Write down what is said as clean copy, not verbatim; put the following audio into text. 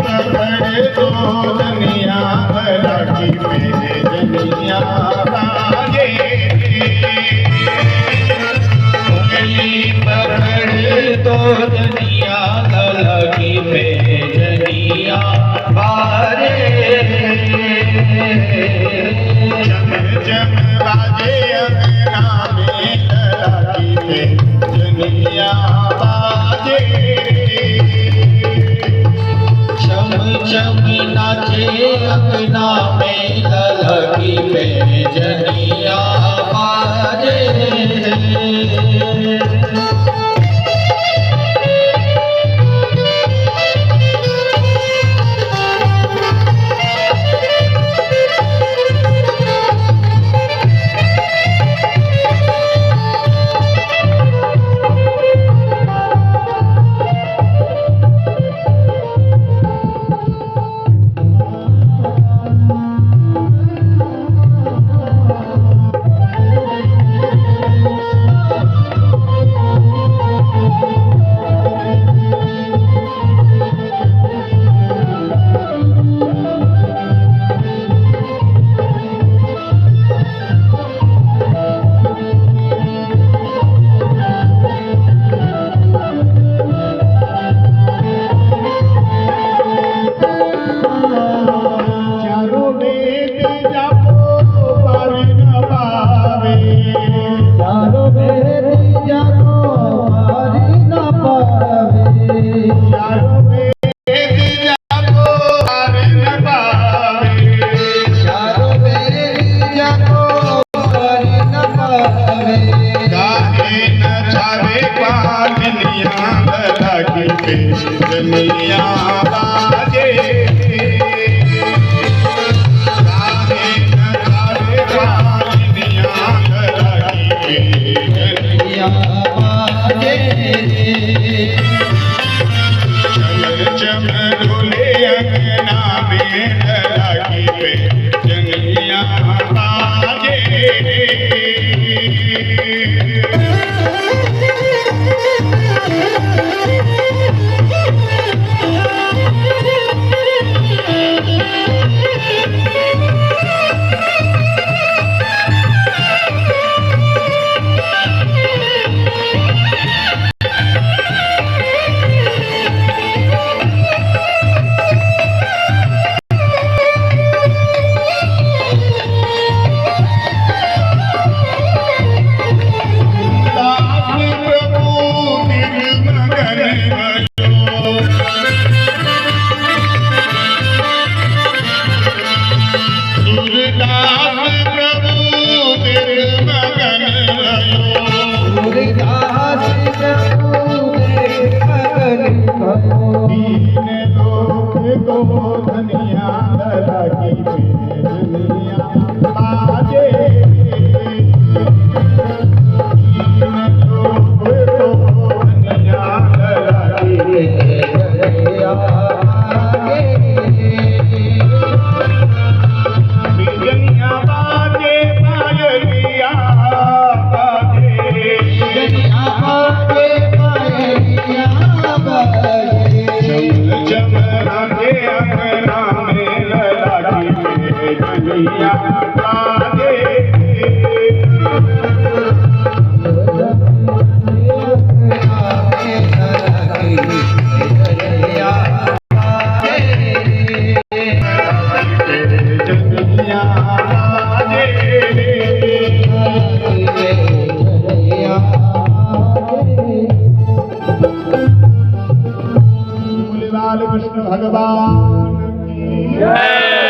पकड़ दो दुनिया लगी मेरे जनिया बाजे उंगली पकड़ दो दुनिया लगी मेरे जनिया बारे जम जम बाजे अंगना में लगी मेरे जनिया बाजे चम चम नाचे अंगना में लगी मेरे जनिया बाजे जनिया बाजे गाहे नचावे पानिया लगी जनिया बाजे चम चम डोले अंगना में लगी जनिया बाजे धनिया लगी जनिया बाजे धनिया लगी जनिया जनिया बाजे पायलिया बाजे जनिया बाजे पायलिया बाजे जम राजे अंगना में लगी मेरे जनिया बाजे कृष्ण भगवान की जय।